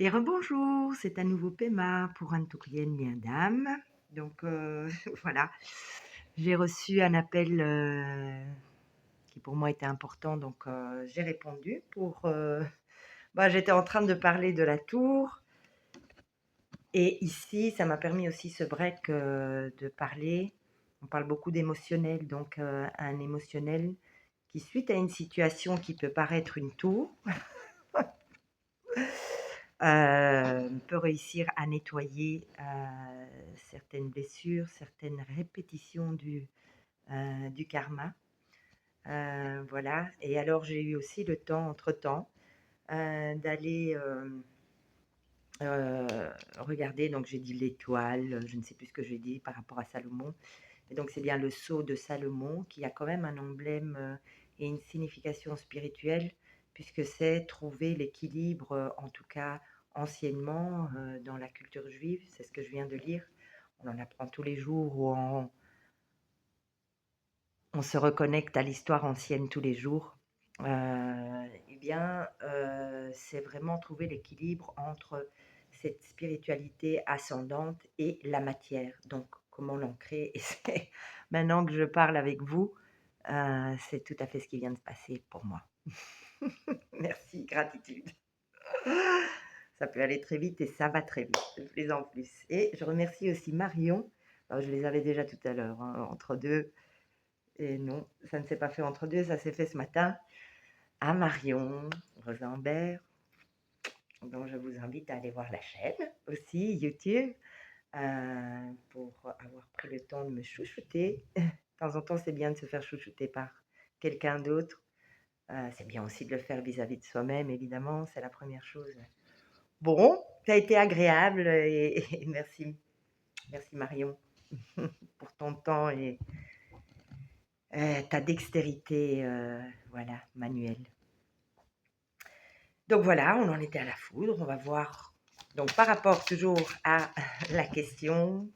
Et rebonjour, c'est à nouveau Pema pour un Tourien lien d'âme. Donc voilà, j'ai reçu un appel qui pour moi était important, donc j'ai répondu pour... j'étais en train de parler de la tour et ici, ça m'a permis aussi ce break de parler. On parle beaucoup d'émotionnel, donc un émotionnel qui, suite à une situation qui peut paraître une tour, peut réussir à nettoyer certaines blessures, certaines répétitions du karma. Voilà. Et alors j'ai eu aussi le temps, entre-temps, d'aller regarder, donc j'ai dit l'étoile, je ne sais plus ce que j'ai dit par rapport à Salomon. Et donc c'est bien le sceau de Salomon qui a quand même un emblème et une signification spirituelle, puisque c'est trouver l'équilibre, en tout cas anciennement, dans la culture juive, c'est ce que je viens de lire. On en apprend tous les jours, où on se reconnecte à l'histoire ancienne tous les jours. C'est vraiment trouver l'équilibre entre cette spiritualité ascendante et la matière. Donc, comment l'ancrer? Et c'est maintenant que je parle avec vous, c'est tout à fait ce qui vient de se passer pour moi. Merci, gratitude. Ça peut aller très vite et ça va très vite, de plus en plus. Et je remercie aussi Marion. Alors, je les avais déjà tout à l'heure, hein, entre deux. Et non, ça ne s'est pas fait entre deux, ça s'est fait ce matin à Marion Rosenberg, dont je vous invite à aller voir la chaîne aussi, YouTube, pour avoir pris le temps de me chouchouter. De temps en temps, c'est bien de se faire chouchouter par quelqu'un d'autre. C'est bien aussi de le faire vis-à-vis de soi-même, évidemment, c'est la première chose. Bon, ça a été agréable et merci, merci Marion pour ton temps et ta dextérité, voilà, manuelle. Donc voilà, on en était à la foudre. On va voir. Donc par rapport toujours à la question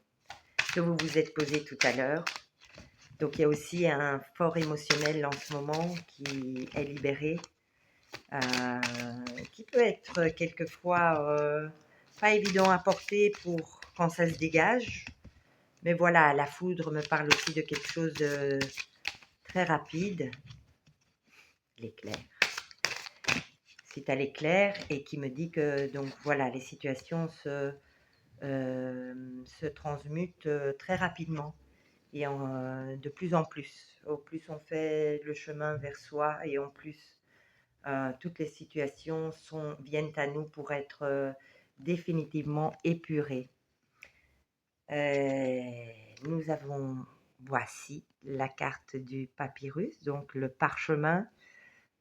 que vous vous êtes posée tout à l'heure. Donc il y a aussi un fort émotionnel en ce moment qui est libéré, euh, qui peut être quelquefois pas évident à porter pour quand ça se dégage. Mais voilà, la foudre me parle aussi de quelque chose de très rapide, l'éclair. C'est à l'éclair et qui me dit que donc voilà, les situations se transmutent très rapidement et de plus en plus. Au plus on fait le chemin vers soi et en plus toutes les situations viennent à nous pour être définitivement épurées. Nous avons, voici la carte du papyrus, donc le parchemin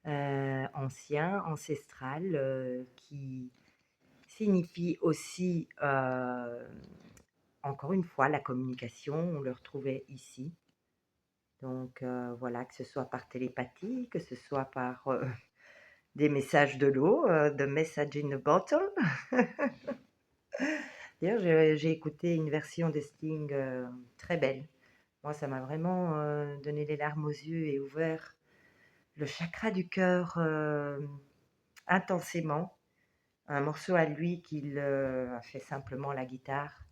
ancien, ancestral, qui signifie aussi, encore une fois, la communication. On le retrouvait ici. Donc voilà, que ce soit par télépathie, que ce soit par des messages de l'eau, the message in a bottle. D'ailleurs, j'ai écouté une version de Sting très belle. Moi, ça m'a vraiment donné les larmes aux yeux et ouvert le chakra du cœur intensément. Un morceau à lui qu'il a fait simplement la guitare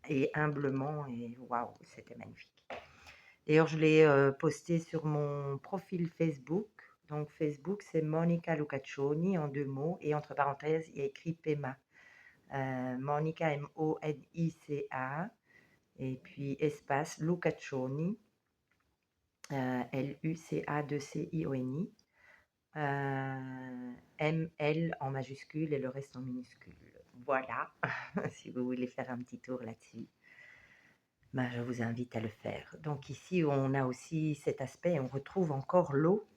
et humblement, et waouh, c'était magnifique. D'ailleurs, je l'ai posté sur mon profil Facebook. Donc Facebook, c'est Monica Lucaccioni en 2 mots et entre parenthèses, il y a écrit Pema. Monica, M-O-N-I-C-A, et puis espace Lucaccioni, L-U-C-A-2-C-I-O-N-I, M-L en majuscule et le reste en minuscule. Voilà, si vous voulez faire un petit tour là-dessus, je vous invite à le faire. Donc ici, on a aussi cet aspect, on retrouve encore l'eau,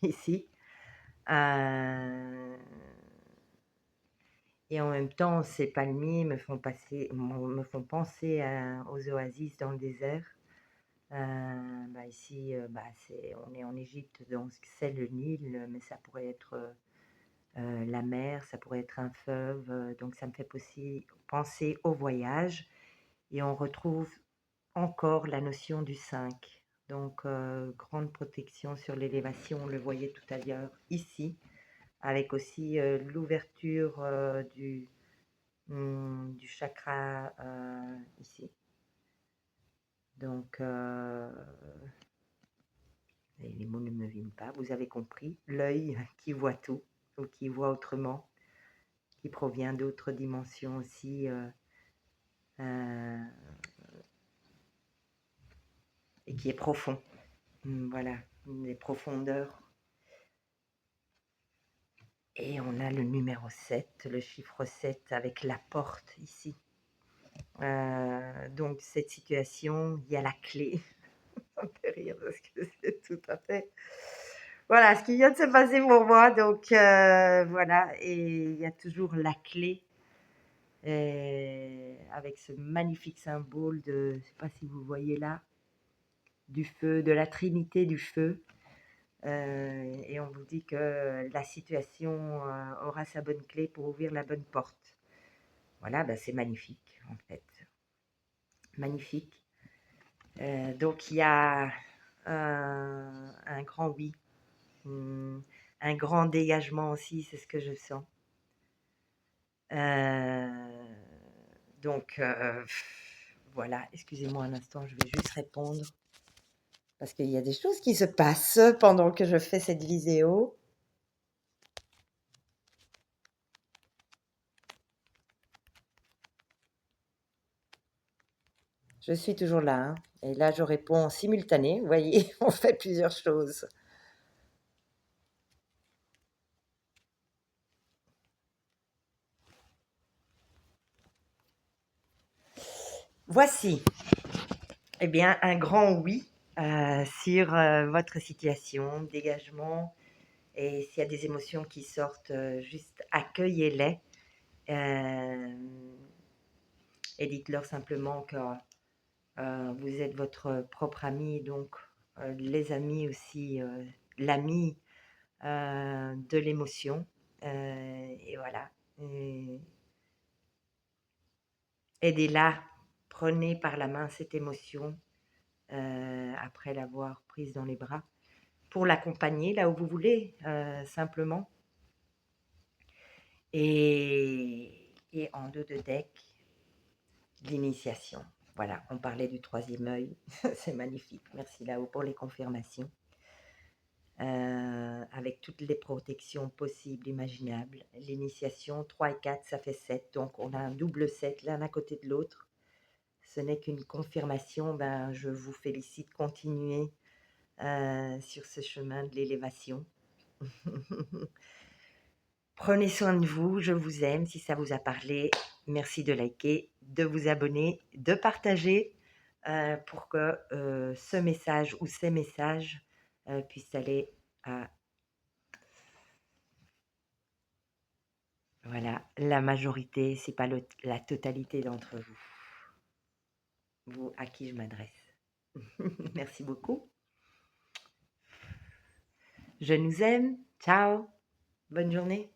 ici. Et en même temps, ces palmiers me font penser aux oasis dans le désert. Ici, on est en Égypte, donc c'est le Nil, mais ça pourrait être la mer, ça pourrait être un fleuve. Donc ça me fait aussi penser au voyage. Et on retrouve encore la notion du 5. Donc grande protection sur l'élévation, on le voyait tout à l'heure ici. avec aussi l'ouverture du chakra ici. Donc, et les mots ne me viennent pas, vous avez compris, l'œil qui voit tout, ou qui voit autrement, qui provient d'autres dimensions aussi, et qui est profond. Voilà, des profondeurs. Et on a le numéro 7, le chiffre 7 avec la porte ici. Donc cette situation, il y a la clé. Ça me fait rire parce que c'est tout à fait... Voilà ce qui vient de se passer pour moi. Donc voilà, et il y a toujours la clé avec ce magnifique symbole de, je ne sais pas si vous voyez là, du feu, de la trinité du feu. Et on vous dit que la situation aura sa bonne clé pour ouvrir la bonne porte. Voilà, ben c'est magnifique en fait. Magnifique. Donc il y a un grand oui, un grand dégagement aussi, c'est ce que je sens. Donc voilà, excusez-moi un instant, je vais juste répondre. Parce qu'il y a des choses qui se passent pendant que je fais cette vidéo. Je suis toujours là, hein. Et là, je réponds en simultané. Vous voyez, on fait plusieurs choses. Voici, eh bien, un grand oui sur votre situation, dégagement. Et s'il y a des émotions qui sortent, juste accueillez-les. Et dites-leur simplement que vous êtes votre propre ami, donc les amis aussi, l'ami de l'émotion. Et voilà. Aidez-la, prenez par la main cette émotion après l'avoir prise dans les bras pour l'accompagner là où vous voulez, simplement. Et en dos de deck, l'initiation. Voilà, on parlait du troisième œil, c'est magnifique. Merci là-haut pour les confirmations. Avec toutes les protections possibles, imaginables. L'initiation, 3 et 4, ça fait 7. Donc, on a un double 7 l'un à côté de l'autre. Ce n'est qu'une confirmation. Ben, je vous félicite. Continuez sur ce chemin de l'élévation. Prenez soin de vous. Je vous aime. Si ça vous a parlé, merci de liker, de vous abonner, de partager pour que ce message ou ces messages puissent aller à... Voilà, la majorité, c'est pas la totalité d'entre vous. Vous à qui je m'adresse. Merci beaucoup. Je nous aime. Ciao. Bonne journée.